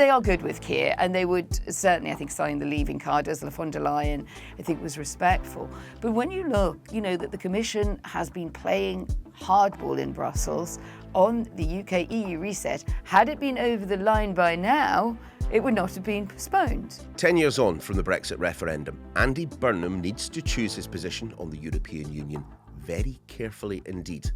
they are good with Keir, and they would certainly, I think, sign the leaving card. Ursula von der Leyen, I think, was respectful. But when you look, that the Commission has been playing hardball in Brussels on the UK EU reset. Had it been over the line by now, it would not have been postponed. 10 years on from the Brexit referendum, Andy Burnham needs to choose his position on the European Union very carefully indeed.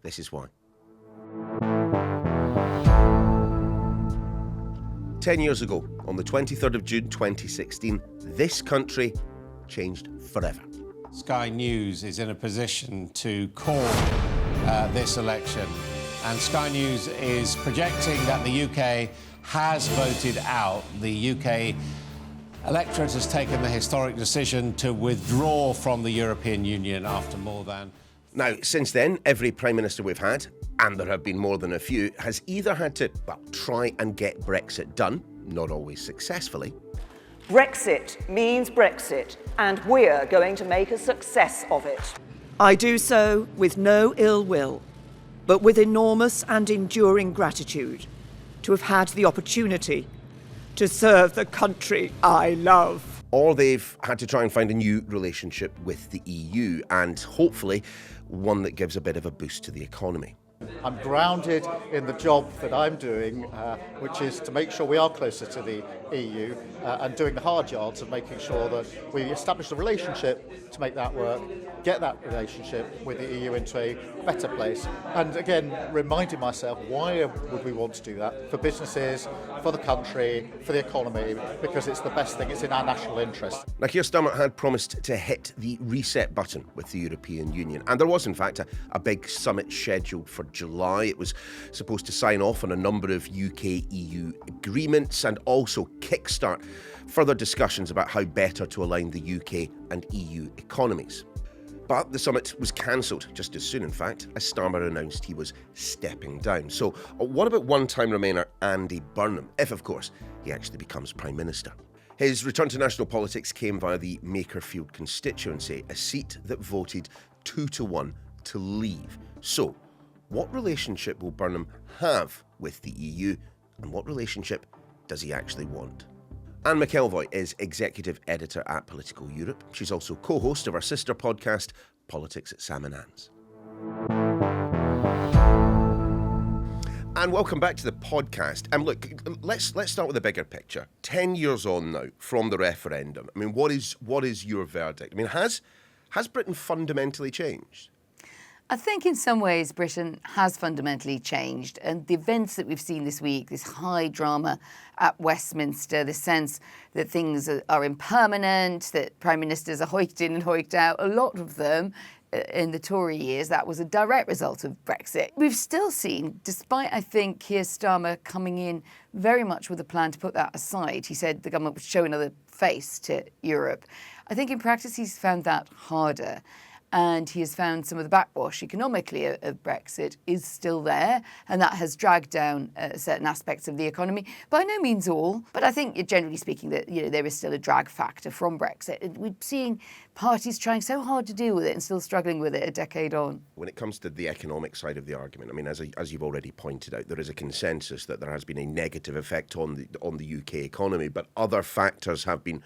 This is why. 10 years ago, on the 23rd of June 2016, this country changed forever. Sky News is in a position to call this election, and Sky News is projecting that the UK has voted out. The UK electorate has taken the historic decision to withdraw from the European Union after more than... Now, since then, every Prime Minister we've had, and there have been more than a few, has either had to, try and get Brexit done, not always successfully. Brexit means Brexit, and we're going to make a success of it. I do so with no ill will, but with enormous and enduring gratitude to have had the opportunity to serve the country I love. Or they've had to try and find a new relationship with the EU, and hopefully one that gives a bit of a boost to the economy. I'm grounded in the job that I'm doing, which is to make sure we are closer to the EU and doing the hard yards of making sure that we establish a relationship to make that work, get that relationship with the EU into a better place. And again, reminding myself, why would we want to do that? For businesses, for the country, for the economy, because it's the best thing, it's in our national interest. Now, Keir Starmer had promised to hit the reset button with the European Union, and there was in fact a big summit scheduled for July. It was supposed to sign off on a number of UK-EU agreements and also kickstart further discussions about how better to align the UK and EU economies. But the summit was cancelled just as soon, in fact, as Starmer announced he was stepping down. So what about one-time Remainer Andy Burnham, if, of course, he actually becomes Prime Minister? His return to national politics came via the Makerfield constituency, a seat that voted 2-1 to leave. So, what relationship will Burnham have with the EU, and what relationship does he actually want? Anne McElvoy is executive editor at Politico Europe. She's also co-host of our sister podcast, Politics at Sam and Anne's. And welcome back to the podcast. And look, let's start with the bigger picture. 10 years on now from the referendum. I mean, what is your verdict? I mean, has Britain fundamentally changed? I think in some ways Britain has fundamentally changed, and the events that we've seen this week, this high drama at Westminster, the sense that things are impermanent, that prime ministers are hoiked in and hoiked out, a lot of them in the Tory years, that was a direct result of Brexit. We've still seen, despite, I think, Keir Starmer coming in very much with a plan to put that aside, he said the government would show another face to Europe. I think in practice he's found that harder. And he has found some of the backwash economically of Brexit is still there, and that has dragged down certain aspects of the economy. By no means all, but I think generally speaking that there is still a drag factor from Brexit. We're seeing parties trying so hard to deal with it and still struggling with it a decade on. When it comes to the economic side of the argument, I mean, as you've already pointed out, there is a consensus that there has been a negative effect on the UK economy, but other factors have been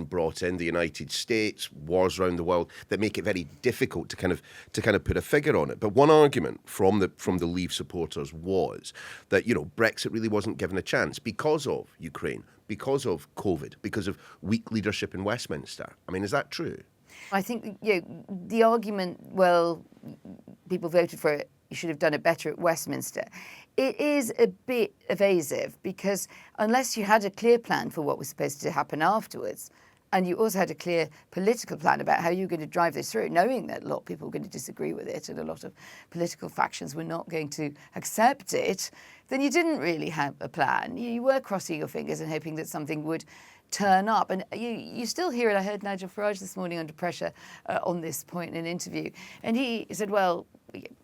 brought in. The United States, wars around the world, that make it very difficult to kind of put a figure on it. But one argument from the Leave supporters was that Brexit really wasn't given a chance because of Ukraine, because of COVID, because of weak leadership in Westminster. I mean, is that true? I think the argument, well, people voted for it, you should have done it better at Westminster. It is a bit evasive because unless you had a clear plan for what was supposed to happen afterwards, and you also had a clear political plan about how you were going to drive this through, knowing that a lot of people were going to disagree with it and a lot of political factions were not going to accept it, then you didn't really have a plan. You were crossing your fingers and hoping that something would turn up. And you still hear it. I heard Nigel Farage this morning under pressure on this point in an interview. And he said, well,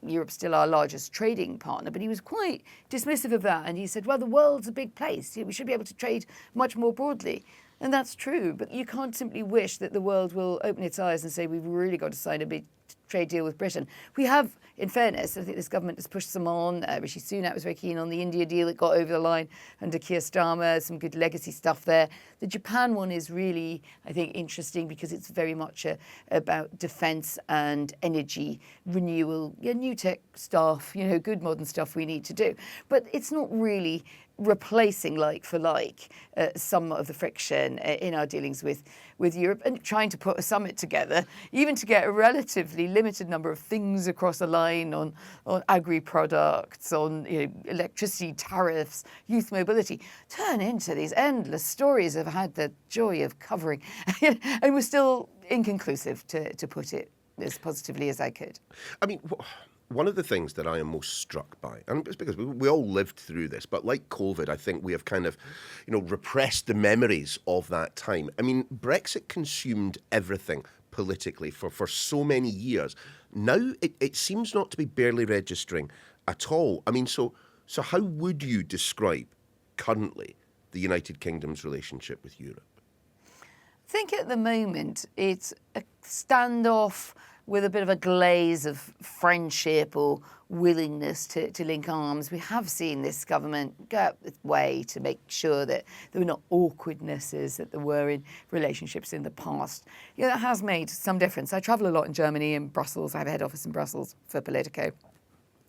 Europe's still our largest trading partner, but he was quite dismissive of that. And he said, well, the world's a big place. We should be able to trade much more broadly. And that's true, but you can't simply wish that the world will open its eyes and say we've really got to sign a big trade deal with Britain. We have, in fairness, I think this government has pushed some on. Rishi Sunak was very keen on the India deal. It got over the line under Keir Starmer, some good legacy stuff there. The Japan one is really, I think, interesting because it's very much about defence and energy renewal, new tech stuff, good modern stuff we need to do. But it's not really replacing like for like some of the friction in our dealings with Europe, and trying to put a summit together, even to get a relatively limited number of things across a line on agri-products, on electricity tariffs, youth mobility, turn into these endless stories I've had the joy of covering. And we're still inconclusive, to put it as positively as I could. I mean, one of the things that I am most struck by, and it's because we all lived through this, but like COVID, I think we have kind of, repressed the memories of that time. I mean, Brexit consumed everything politically for so many years. Now it seems not to be barely registering at all. I mean, so how would you describe currently the United Kingdom's relationship with Europe? I think at the moment it's a standoff with a bit of a glaze of friendship or willingness to link arms. We have seen this government go out its way to make sure that there were not awkwardnesses that there were in relationships in the past. That has made some difference. I travel a lot in Germany and Brussels. I have a head office in Brussels for Politico.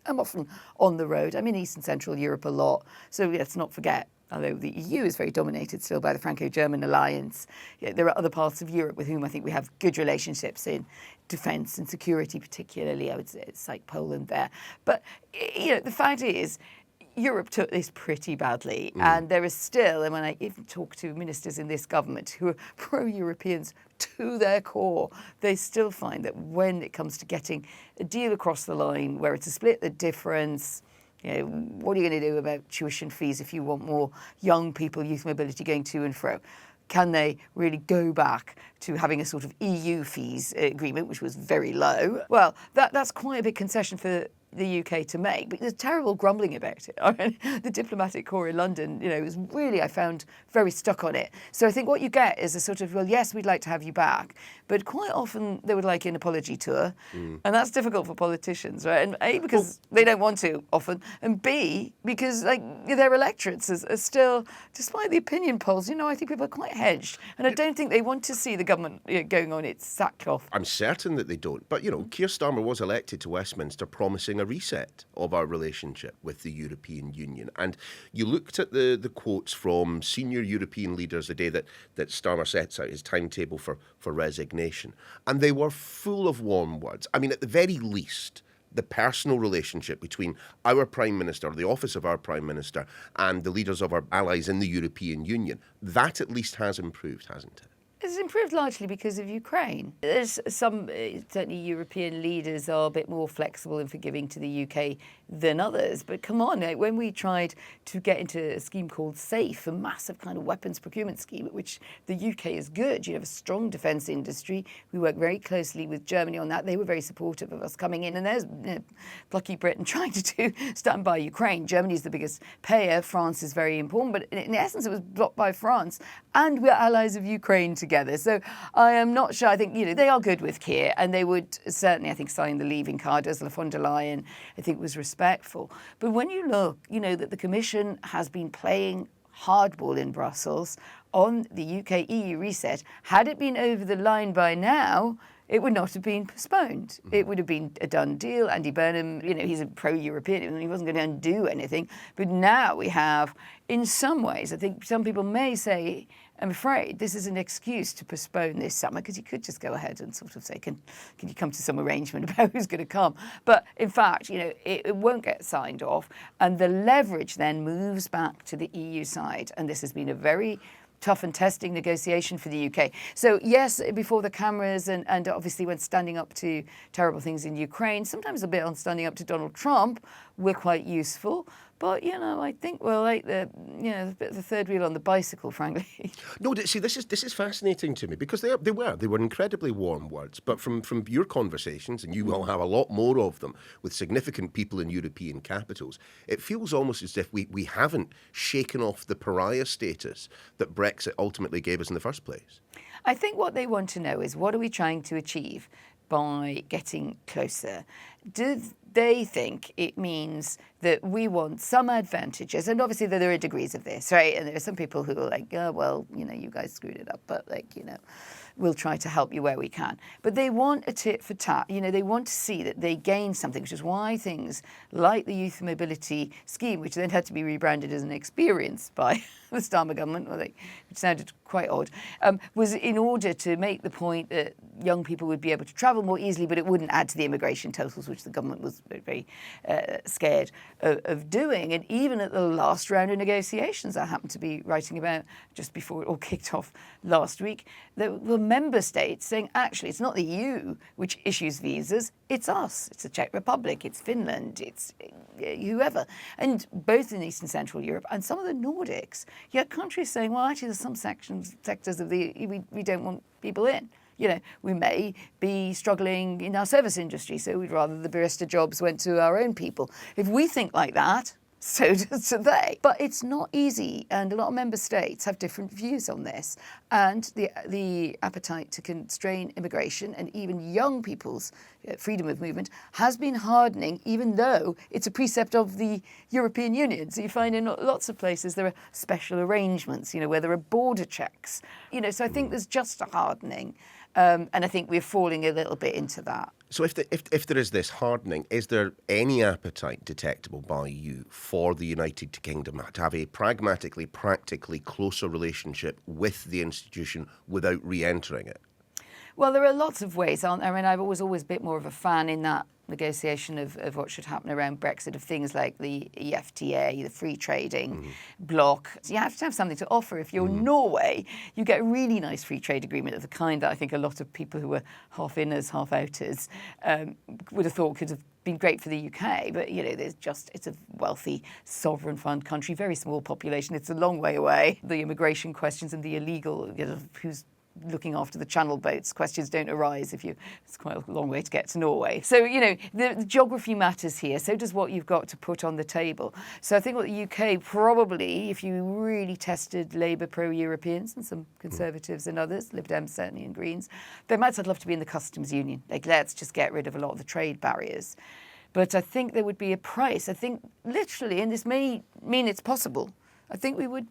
I'm often on the road. I'm in East and Central Europe a lot. So let's not forget, although the EU is very dominated still by the Franco-German alliance, there are other parts of Europe with whom I think we have good relationships in defence and security particularly. I would say it's like Poland there. But, the fact is, Europe took this pretty badly. And there is still, and when I even talk to ministers in this government who are pro-Europeans to their core, they still find that when it comes to getting a deal across the line where it's a split the difference, what are you going to do about tuition fees if you want more young people, youth mobility going to and fro? Can they really go back to having a sort of EU fees agreement, which was very low? Well, that's quite a big concession for the UK to make, but there's terrible grumbling about it. I mean, the diplomatic corps in London, was really, I found, very stuck on it. So I think what you get is a sort of, well, yes, we'd like to have you back, but quite often they would like an apology tour, and that's difficult for politicians, right? And A, because they don't want to often, and B, because their electorates are still, despite the opinion polls, I think people are quite hedged, and I don't think they want to see the government going on its sackcloth. I'm certain that they don't. But, Keir Starmer was elected to Westminster promising a reset of our relationship with the European Union. And you looked at the quotes from senior European leaders the day that Starmer sets out his timetable for resignation. And they were full of warm words. I mean, at the very least, the personal relationship between our Prime Minister, the office of our Prime Minister, and the leaders of our allies in the European Union, that at least has improved, hasn't it? It's improved largely because of Ukraine. There's some, certainly European leaders are a bit more flexible and forgiving to the UK than others. But come on, when we tried to get into a scheme called SAFE, a massive kind of weapons procurement scheme, at which the UK is good. You have a strong defence industry. We work very closely with Germany on that. They were very supportive of us coming in. And there's plucky Britain trying to stand by Ukraine. Germany is the biggest payer. France is very important. But in essence, it was blocked by France. And we're allies of Ukraine together. So I am not sure. I think, they are good with Keir, and they would certainly, I think, sign the leaving card. Ursula von der Leyen, I think, was respectful. But when you look, that the Commission has been playing hardball in Brussels on the UK-EU reset, had it been over the line by now, it would not have been postponed. It would have been a done deal. Andy Burnham, he's a pro-European, he wasn't going to undo anything. But now we have, in some ways, I think some people may say, I'm afraid this is an excuse to postpone this summer, because you could just go ahead and sort of say, can you come to some arrangement about who's going to come? But in fact, it won't get signed off. And the leverage then moves back to the EU side. And this has been a very tough and testing negotiation for the UK. So yes, before the cameras and obviously when standing up to terrible things in Ukraine, sometimes a bit on standing up to Donald Trump, we're quite useful. But, I think we're like the third wheel on the bicycle, frankly. No, see, this is fascinating to me, because they were incredibly warm words. But from your conversations, and you will have a lot more of them with significant people in European capitals, it feels almost as if we haven't shaken off the pariah status that Brexit ultimately gave us in the first place. I think what they want to know is, what are we trying to achieve by getting closer? Do they think it means that we want some advantages? And obviously there are degrees of this, right? And there are some people who are like, oh, well, you guys screwed it up, but we'll try to help you where we can. But they want a tit for tat. They want to see that they gain something, which is why things like the youth mobility scheme, which then had to be rebranded as an experience by the Starmer government, which sounded quite odd, was in order to make the point that young people would be able to travel more easily, but it wouldn't add to the immigration totals, which the government was very scared of doing. And even at the last round of negotiations, I happened to be writing about just before it all kicked off last week, there were member states saying, actually, it's not the EU which issues visas, it's us. It's the Czech Republic, it's Finland, it's whoever. And both in Eastern Central Europe and some of the Nordics, you had countries saying, well, actually, there's some sectors of we don't want people in. We may be struggling in our service industry, so we'd rather the barista jobs went to our own people. If we think like that, so do they. But it's not easy, and a lot of member states have different views on this. And the appetite to constrain immigration and even young people's freedom of movement has been hardening, even though it's a precept of the European Union. So you find in lots of places there are special arrangements, where there are border checks. So I think there's just a hardening. And I think we're falling a little bit into that. So if there is this hardening, is there any appetite detectable by you for the United Kingdom to have a pragmatically, practically closer relationship with the institution without re-entering it? Well, there are lots of ways, aren't there? I mean, I was always a bit more of a fan in that negotiation of what should happen around Brexit, of things like the EFTA, the free trading bloc. So you have to have something to offer. If you're Norway, you get a really nice free trade agreement of the kind that I think a lot of people who were half-inners, half-outers would have thought could have been great for the UK. But, it's a wealthy sovereign fund country, very small population. It's a long way away. The immigration questions and the illegal, who's looking after the channel boats, questions don't arise it's quite a long way to get to Norway. So, the geography matters here. So does what you've got to put on the table. So I think what the UK probably, if you really tested Labour pro-Europeans and some Conservatives and others, Lib Dems certainly and Greens, they might love to be in the customs union. Let's just get rid of a lot of the trade barriers. But I think there would be a price. I think literally, and this may mean it's possible, I think we would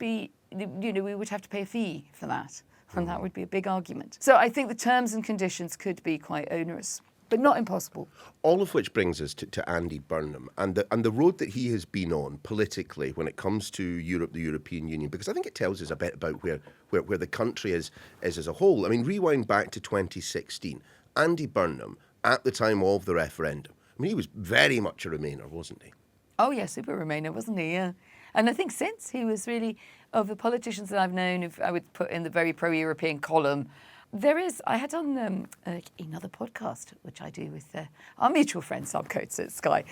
have to pay a fee for that. And that would be a big argument. So I think the terms and conditions could be quite onerous, but not impossible. All of which brings us to Andy Burnham and the road that he has been on politically when it comes to Europe, the European Union, because I think it tells us a bit about where the country is as a whole. I mean, rewind back to 2016. Andy Burnham, at the time of the referendum, he was very much a Remainer, wasn't he? Oh, yeah, super Remainer, wasn't he? Yeah. And I think since he was really, of the politicians that I've known, if I would put in the very pro-European column, I had on another podcast, which I do with our mutual friend Sam Coates at Sky,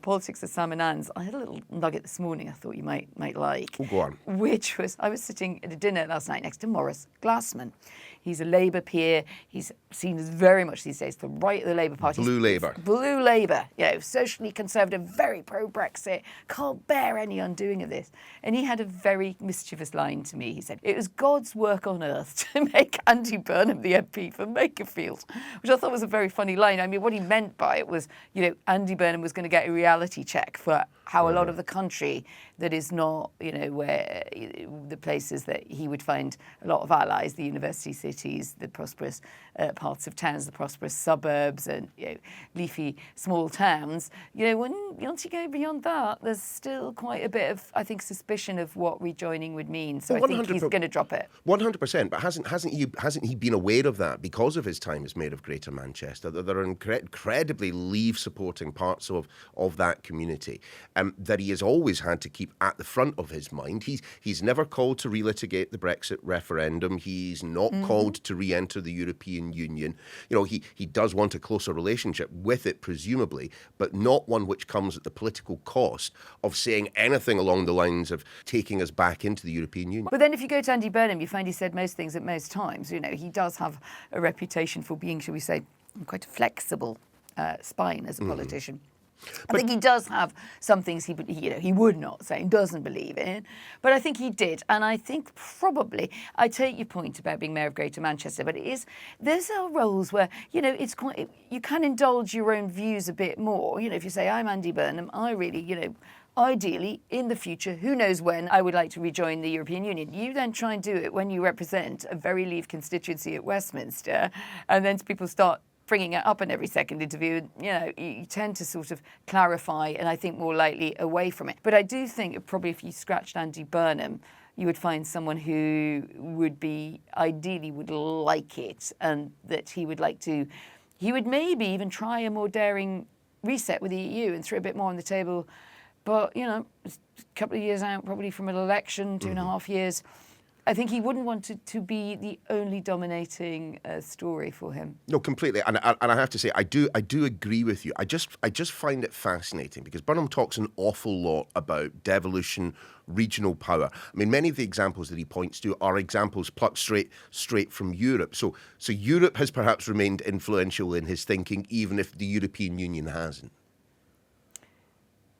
Politics of Sam and Anne's. I had a little nugget this morning I thought you might like. Oh, go on. Which was, I was sitting at a dinner last night next to Maurice Glassman. He's a Labour peer. He's seen as very much these days the right of the Labour Party. Blue Labour. Blue Labour, socially conservative, very pro-Brexit, can't bear any undoing of this. And he had a very mischievous line to me. He said, it was God's work on earth to make Andy Burnham the MP for Makerfield, which I thought was a very funny line. I mean, what he meant by it was, Andy Burnham was going to get a reality check for how a lot of the country that is not, where the places that he would find a lot of allies, the university cities, the prosperous parts of towns, the prosperous suburbs and leafy small towns, once you go beyond that, there's still quite a bit of, I think, suspicion of what rejoining would mean. So I think he's going to drop it. 100%, but hasn't he been aware of that because of his time as Mayor of Greater Manchester? There are incredibly Leave-supporting parts of that community that he has always had to keep at the front of his mind. He's never called to relitigate the Brexit referendum. He's not called to re-enter the European Union. He does want a closer relationship with it, presumably, but not one which comes at the political cost of saying anything along the lines of taking us back into the European Union. But then if you go to Andy Burnham, you find he said most things at most times. He does have a reputation for being, shall we say, quite a flexible spine as a politician. I think he does have some things he would not say and doesn't believe in, but I think he did. And I think probably, I take your point about being Mayor of Greater Manchester, but there's roles where, it's quite, you can indulge your own views a bit more. If you say, I'm Andy Burnham, I really, ideally, in the future, who knows when, I would like to rejoin the European Union. You then try and do it when you represent a very Leave constituency at Westminster, and then people start bringing it up in every second interview, you tend to sort of clarify and I think more lightly away from it. But I do think probably if you scratched Andy Burnham, you would find someone who ideally would like it, and that he would maybe even try a more daring reset with the EU and throw a bit more on the table. But, a couple of years out probably from an election, 2.5 years, I think he wouldn't want it to be the only dominating story for him. No, completely. And I have to say, I do agree with you. I just find it fascinating because Burnham talks an awful lot about devolution, regional power. I mean, many of the examples that he points to are examples plucked straight from Europe. So Europe has perhaps remained influential in his thinking, even if the European Union hasn't.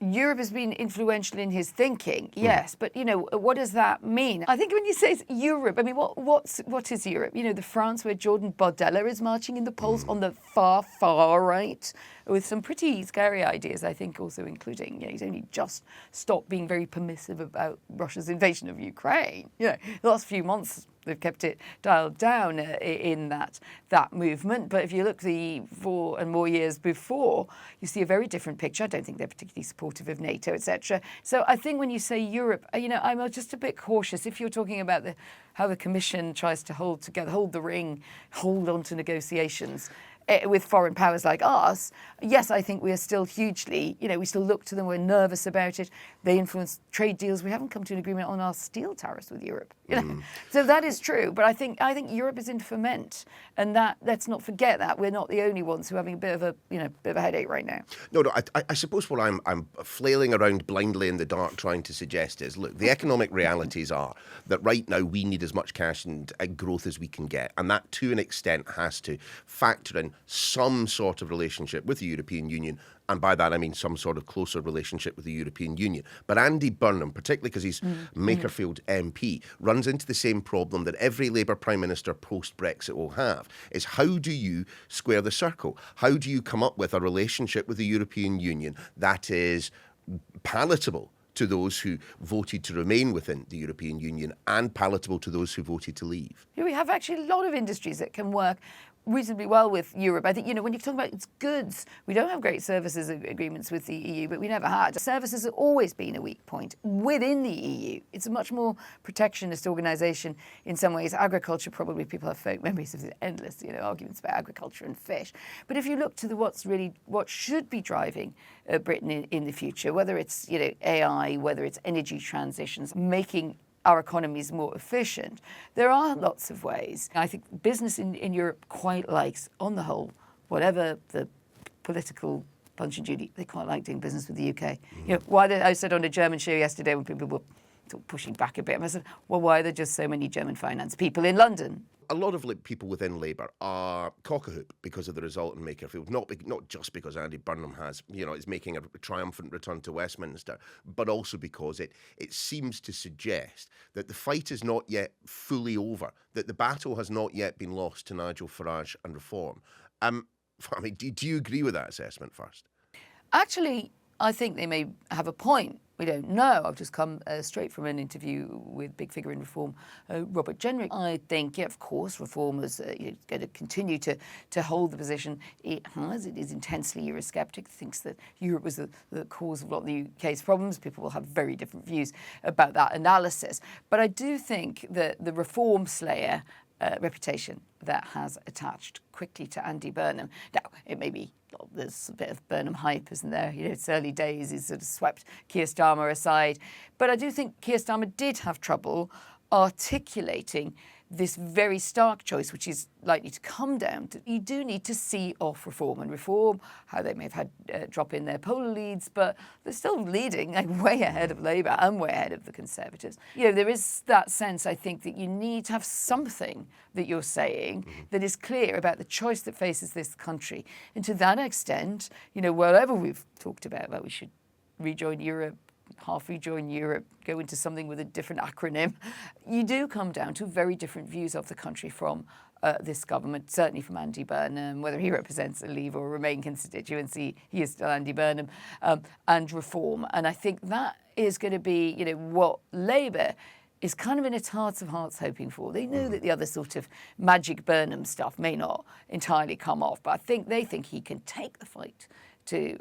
Europe has been influential in his thinking, yes, but what does that mean? I think when you say it's Europe, I mean, what is Europe? The France where Jordan Bardella is marching in the polls on the far right, with some pretty scary ideas, I think, also including, he's only just stopped being very permissive about Russia's invasion of Ukraine. The last few months they've kept it dialed down in that movement. But if you look the 4 and more years before, you see a very different picture. I don't think they're particularly supportive of NATO, etc. So I think when you say Europe, I'm just a bit cautious. If you're talking about how the Commission tries to hold the ring, hold on to negotiations with foreign powers like us, yes, I think we are still hugely, we still look to them, we're nervous about it. They influence trade deals. We haven't come to an agreement on our steel tariffs with Europe. So that is true, but I think Europe is in ferment, and that, let's not forget that we're not the only ones who are having a bit of a headache right now. No, I suppose what I'm flailing around blindly in the dark trying to suggest is, look, the economic realities are that right now we need as much cash and growth as we can get, and that to an extent has to factor in some sort of relationship with the European Union, and by that I mean some sort of closer relationship with the European Union. But Andy Burnham, particularly because he's Makerfield MP, runs into the same problem that every Labour Prime Minister post-Brexit will have, is how do you square the circle? How do you come up with a relationship with the European Union that is palatable to those who voted to remain within the European Union and palatable to those who voted to leave? We have actually a lot of industries that can work reasonably well with Europe. I think, when you talk about its goods, we don't have great services agreements with the EU, but we never had. Services have always been a weak point within the EU. It's a much more protectionist organisation in some ways. Agriculture, probably people have folk memories of the endless, arguments about agriculture and fish. But if you look to what should be driving Britain in the future, whether it's, AI, whether it's energy transitions, making our economies more efficient, there are lots of ways. I think business in Europe quite likes, on the whole, whatever the political punch and judy, they quite like doing business with the UK. I said on a German show yesterday when people were sort of pushing back a bit, I said, well, why are there just so many German finance people in London? A lot of people within Labour are cock-a-hoop because of the result in Makerfield, not just because Andy Burnham is making a triumphant return to Westminster, but also because it seems to suggest that the fight is not yet fully over, that the battle has not yet been lost to Nigel Farage and Reform. Do you agree with that assessment first? Actually, I think they may have a point. We don't know. I've just come straight from an interview with big figure in Reform, Robert Jenrick. I think, of course, Reform is going to continue to hold the position it has. It is intensely Eurosceptic, thinks that Europe was the cause of a lot of the UK's problems. People will have very different views about that analysis. But I do think that the Reform slayer reputation that has attached quickly to Andy Burnham. Now, it may be, there's a bit of Burnham hype, isn't there? It's early days, he's sort of swept Keir Starmer aside. But I do think Keir Starmer did have trouble articulating this very stark choice, which is likely to come down to, you do need to see off reform, how they may have had drop in their poll leads, but they're still leading way ahead of Labour and way ahead of the Conservatives. There is that sense, I think, that you need to have something that you're saying that is clear about the choice that faces this country. And to that extent, whatever we've talked about we should rejoin Europe, half rejoin Europe, go into something with a different acronym, you do come down to very different views of the country from this government, certainly from Andy Burnham, whether he represents a Leave or Remain constituency, he is still Andy Burnham, and reform. And I think that is going to be, what Labour is kind of in its hearts of hearts hoping for. They know that the other sort of magic Burnham stuff may not entirely come off, but I think they think he can take the fight to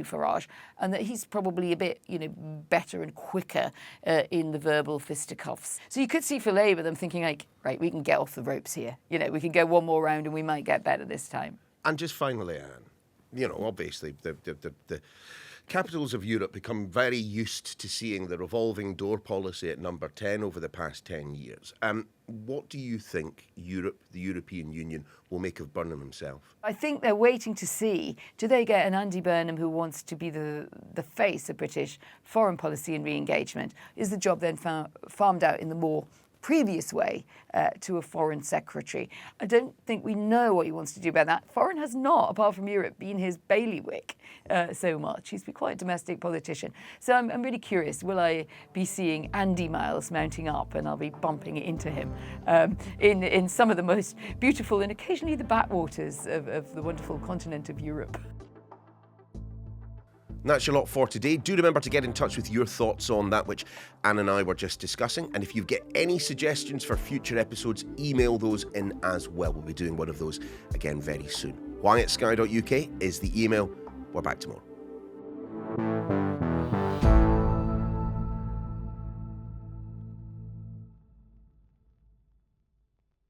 Farage, and that he's probably a bit, better and quicker in the verbal fisticuffs. So you could see for Labour them thinking right, we can get off the ropes here. We can go one more round and we might get better this time. And just finally, Anne, obviously the capitals of Europe become very used to seeing the revolving door policy at number 10 over the past 10 years. What do you think Europe, the European Union, will make of Burnham himself? I think they're waiting to see, do they get an Andy Burnham who wants to be the face of British foreign policy and re-engagement? Is the job then farmed out in the more previous way to a foreign secretary? I don't think we know what he wants to do about that. Foreign has not, apart from Europe, been his bailiwick so much. He's been quite a domestic politician. So I'm really curious, will I be seeing Andy Miles mounting up and I'll be bumping into him in some of the most beautiful and occasionally the backwaters of the wonderful continent of Europe? And that's your lot for today. Do remember to get in touch with your thoughts on that which Anne and I were just discussing. And if you get any suggestions for future episodes, email those in as well. We'll be doing one of those again very soon. why@sky.uk is the email. We're back tomorrow.